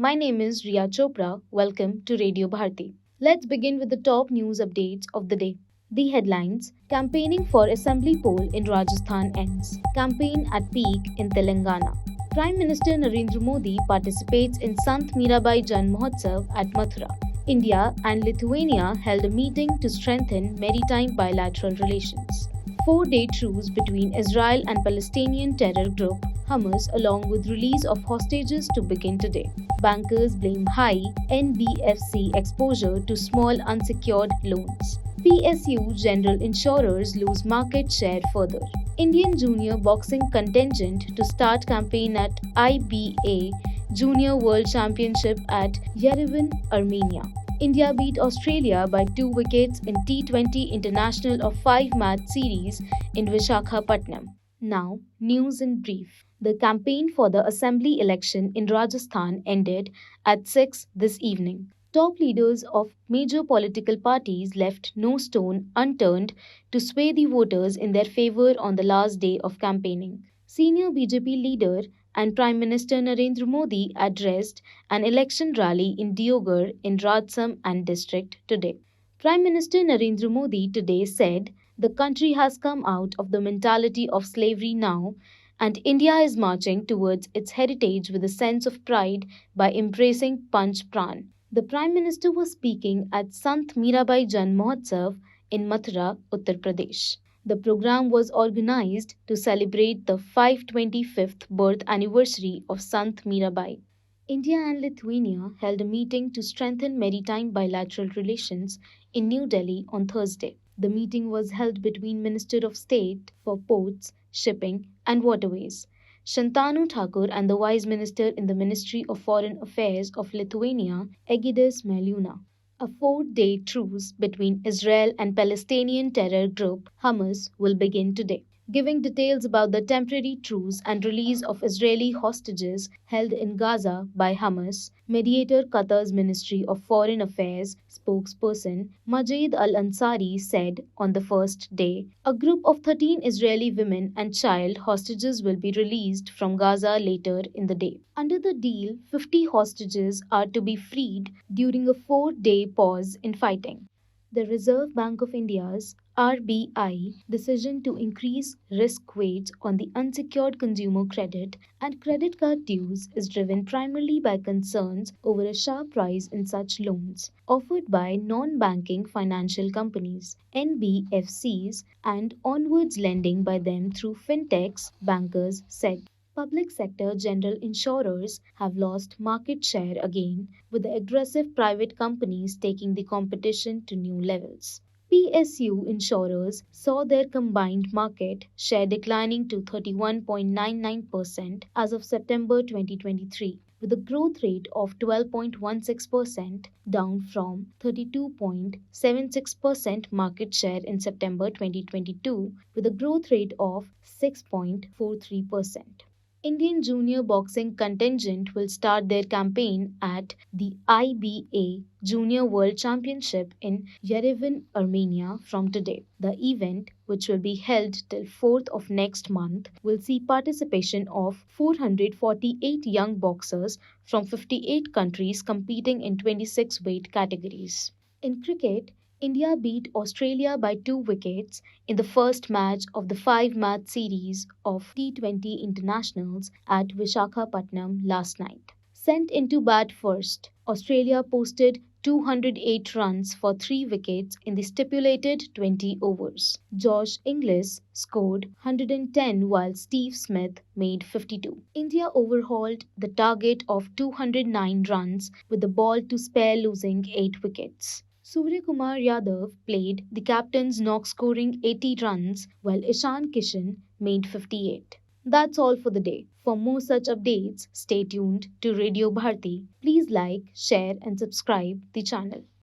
My name is Riya Chopra. Welcome to Radio Bharati. Let's begin with the top news updates of the day. The headlines: Campaigning for Assembly poll in Rajasthan ends. Campaign at peak in Telangana. Prime Minister Narendra Modi participates in Sant Mirabai Jan Mahotsav at Mathura. India and Lithuania held a meeting to strengthen maritime bilateral relations. 4-day truce between Israel and Palestinian terror group Hamas along with release of hostages to begin today. Bankers blame high NBFC exposure to small unsecured loans. PSU general insurers lose market share further. Indian junior boxing contingent to start campaign at IBA Junior World Championship at Yerevan, Armenia. India beat Australia by 2 wickets in T20 International of 5-match series in Visakhapatnam. Now, news in brief. The campaign for the assembly election in Rajasthan ended at 6 this evening. Top leaders of major political parties left no stone unturned to sway the voters in their favor on the last day of campaigning. Senior BJP leader and Prime Minister Narendra Modi addressed an election rally in Diogar in Rajsam and district today. Prime Minister Narendra Modi today said, "The country has come out of the mentality of slavery now, and India is marching towards its heritage with a sense of pride by embracing Panch Pran." The Prime Minister was speaking at Sant Mirabai Jan Mahotsav in Mathura, Uttar Pradesh. The program was organized to celebrate the 525th birth anniversary of Sant Mirabai. India and Lithuania held a meeting to strengthen maritime bilateral relations in New Delhi on Thursday. The meeting was held between Minister of State for Ports, Shipping and Waterways, Shantanu Thakur, and the Vice Minister in the Ministry of Foreign Affairs of Lithuania, Egidijus Mėlyūnas. A 4-day truce between Israel and Palestinian terror group Hamas will begin today. Giving details about the temporary truce and release of Israeli hostages held in Gaza by Hamas, mediator Qatar's Ministry of Foreign Affairs spokesperson Majid Al-Ansari said on the first day, a group of 13 Israeli women and child hostages will be released from Gaza later in the day. Under the deal, 50 hostages are to be freed during a 4-day pause in fighting. The Reserve Bank of India's RBI decision to increase risk weights on the unsecured consumer credit and credit card dues is driven primarily by concerns over a sharp rise in such loans offered by non-banking financial companies, NBFCs, and onwards lending by them through fintechs, bankers said. Public sector general insurers have lost market share again, with the aggressive private companies taking the competition to new levels. PSU insurers saw their combined market share declining to 31.99% as of September 2023, with a growth rate of 12.16%, down from 32.76% market share in September 2022, with a growth rate of 6.43%. Indian junior boxing contingent will start their campaign at the IBA Junior World Championship in Yerevan, Armenia from today. The event, which will be held till 4th of next month, will see participation of 448 young boxers from 58 countries competing in 26 weight categories. In cricket, India beat Australia by 2 wickets in the first match of the 5-match series of T20 internationals at Visakhapatnam last night. Sent into bat first, Australia posted 208 runs for 3 wickets in the stipulated 20 overs. Josh Inglis scored 110 while Steve Smith made 52. India overhauled the target of 209 runs with the ball to spare, losing 8 wickets. Suryakumar Yadav played the captain's knock, scoring 80 runs while Ishan Kishan made 58. That's all for the day. For more such updates, stay tuned to Radio Bharati. Please like, share and subscribe the channel.